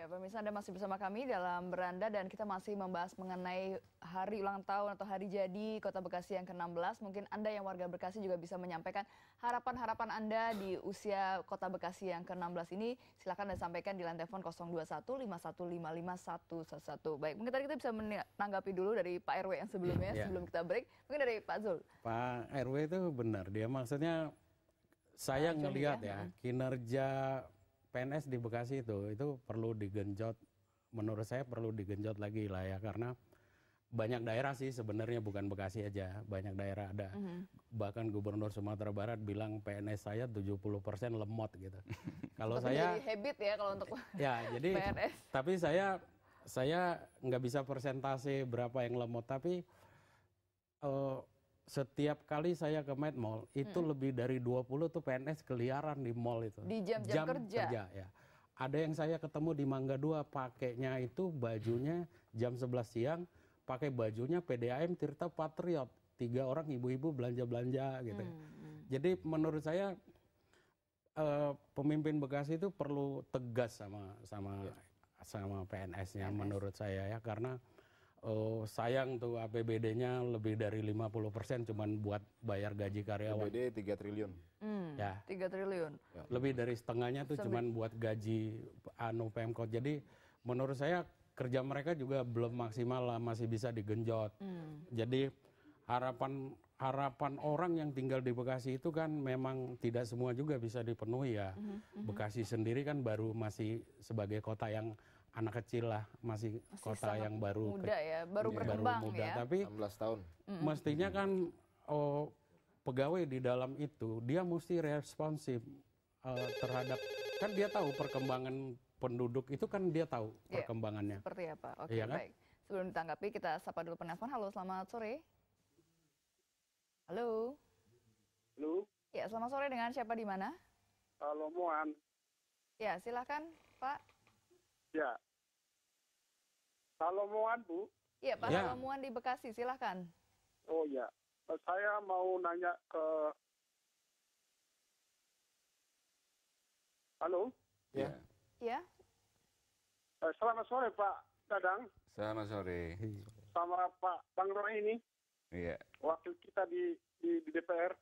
Ya, pemirsa Anda masih bersama kami dalam Beranda dan kita masih membahas mengenai hari ulang tahun atau hari jadi Kota Bekasi yang ke-16. Mungkin Anda yang warga Bekasi juga bisa menyampaikan harapan-harapan Anda di usia Kota Bekasi yang ke-16 ini. Silakan Anda sampaikan di line telepon 021 5155111. Baik, mungkin tadi kita bisa menanggapi dulu dari Pak RW yang sebelumnya, sebelum kita break. Mungkin dari Pak Zul. Pak RW itu benar, dia maksudnya saya ngelihat kinerja PNS di Bekasi itu perlu digenjot, menurut saya perlu digenjot lagi lah ya, karena banyak daerah sih sebenarnya, bukan Bekasi aja, banyak daerah ada. Bahkan Gubernur Sumatera Barat bilang PNS saya 70% lemot gitu. Kalau saya jadi habit ya kalau untuk ya jadi PNS. Tapi saya nggak bisa persentase berapa yang lemot, tapi setiap kali saya ke Med Mall itu lebih dari 20 tuh PNS keliaran di mall itu. Di jam-jam kerja. Ya. Ada yang saya ketemu di Mangga 2 pakainya itu bajunya jam 11 siang, pakai bajunya PDAM Tirta Patriot. 3 orang ibu-ibu belanja-belanja gitu. Jadi menurut saya pemimpin Bekasi itu perlu tegas sama PNS-nya menurut saya ya, karena sayang tuh APBD-nya lebih dari 50% cuman buat bayar gaji karyawan. APBD 3 triliun. Ya. 3 triliun. Lebih dari setengahnya tuh cuman buat gaji Pemkot. Jadi menurut saya kerja mereka juga belum maksimal lah, masih bisa digenjot. Jadi harapan orang yang tinggal di Bekasi itu kan memang tidak semua juga bisa dipenuhi ya. Bekasi sendiri kan baru masih sebagai kota yang anak kecil lah, masih kota yang baru muda ya, baru berkembang ya. Tapi 16 tahun. Mestinya kan pegawai di dalam itu dia mesti responsif terhadap, kan dia tahu perkembangan penduduk itu, kan dia tahu perkembangannya. Seperti apa? Oke, iya kan? Baik. Sebelum ditanggapi kita sapa dulu penelpon. Halo, selamat sore. Halo. Halo. Ya, selamat sore, dengan siapa di mana? Halo, Muan. Ya, silakan, Pak. Ya. Halo, Muan, Bu. Iya, Pak Halomuan di Bekasi, silakan. Oh ya, saya mau nanya ke... Halo? Ya. Iya. Selamat sore, Pak Dadang. Selamat sore. Sama Pak Bang Roy ini. Iya. Wakil kita di DPR.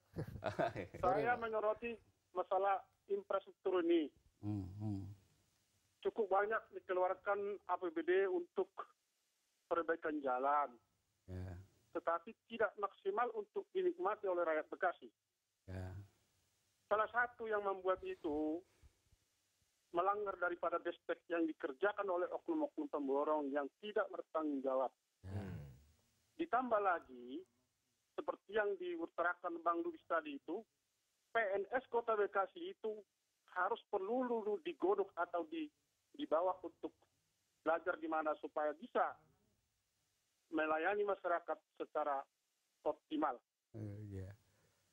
Saya menyoroti masalah infrastruktur ini. Cukup banyak dikeluarkan APBD untuk perbaikan jalan. Tetapi tidak maksimal untuk dinikmati oleh rakyat Bekasi. Salah satu yang membuat itu melanggar daripada despek yang dikerjakan oleh oknum-oknum pemborong yang tidak bertanggung jawab. Ditambah lagi, seperti yang diutarakan Bang Lubis tadi itu, PNS Kota Bekasi itu harus perlu digodok atau dibawa untuk belajar di mana supaya bisa melayani masyarakat secara optimal.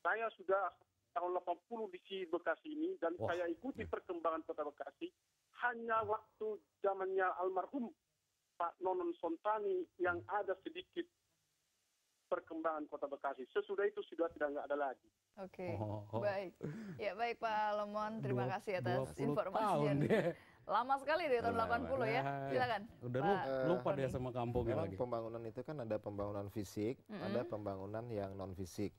Saya sudah tahun 80 di Bekasi ini dan saya ikuti perkembangan Kota Bekasi hanya waktu zamannya almarhum Pak Nonon Sontani yang ada sedikit perkembangan Kota Bekasi. Sesudah itu sudah tidak ada lagi. Oke, baik. Ya, baik Pak Lemon, terima kasih atas informasinya. Lama sekali dari tahun 80 ya. Silakan. Udah lupa dia sama kampungnya lagi. Memang pembangunan itu kan ada pembangunan fisik, ada pembangunan yang non fisik.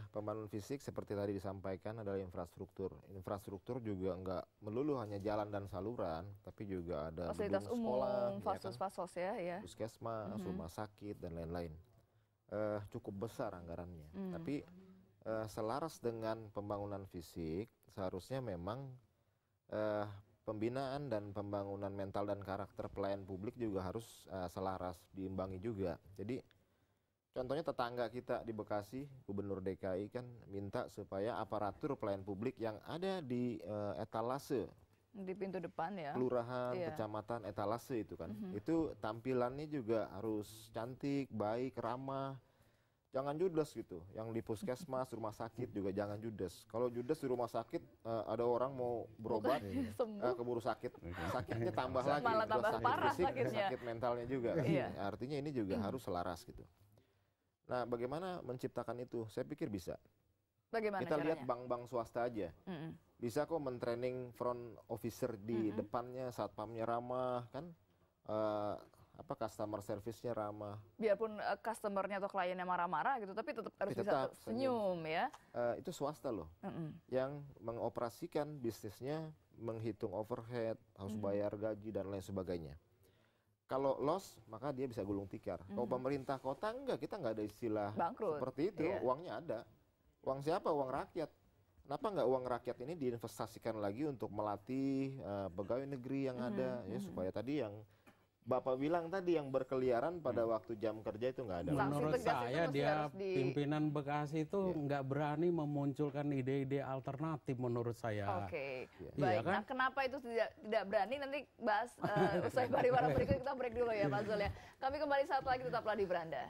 Pembangunan fisik seperti tadi disampaikan adalah infrastruktur. Infrastruktur juga nggak melulu hanya jalan dan saluran, tapi juga ada fasilitas gedung umum, sekolah, fasos ya. Puskesmas, rumah sakit dan lain-lain. Cukup besar anggarannya. Tapi selaras dengan pembangunan fisik, seharusnya memang pembinaan dan pembangunan mental dan karakter pelayan publik juga harus selaras, diimbangi juga. Jadi contohnya tetangga kita di Bekasi, Gubernur DKI kan minta supaya aparatur pelayan publik yang ada di etalase di pintu depan ya, kelurahan, kecamatan, etalase itu kan, itu tampilannya juga harus cantik, baik, ramah. Jangan judes gitu. Yang di puskesmas, rumah sakit juga jangan judes. Kalau judes di rumah sakit, ada orang mau berobat, keburu sakit. Sakitnya tambah lagi. Malah tambah sakit parah fisik, sakitnya. sakit mentalnya juga. Artinya ini juga harus selaras gitu. Nah, bagaimana menciptakan itu? Saya pikir bisa. Bagaimana Kita lihat caranya? bank-bank swasta aja. Bisa kok mentraining front officer di depannya, satpamnya ramah, kan? Customer service-nya ramah. Biarpun customer-nya atau kliennya marah-marah gitu, tapi tetap harus bisa Tetap senyum ya. Itu swasta loh, yang mengoperasikan bisnisnya, menghitung overhead, harus bayar gaji dan lain sebagainya. Kalau loss, maka dia bisa gulung tikar. Kalau pemerintah kota enggak, kita nggak ada istilah Bangkrut. seperti itu. Uangnya ada. Uang siapa? Uang rakyat. Kenapa nggak uang rakyat ini diinvestasikan lagi untuk melatih pegawai negeri yang ada, ya supaya tadi yang Bapak bilang tadi yang berkeliaran pada waktu jam kerja itu nggak ada. Menurut Sanksi tegas itu saya mesti dia harus pimpinan Bekasi itu nggak berani memunculkan ide-ide alternatif menurut saya. Oke, Iya baik. kan? Nah, kenapa itu tidak berani? Nanti bahas usai pariwara berikut. Kita break dulu ya, Pak Zul ya. Kami kembali saat lagi, tetaplah di Beranda.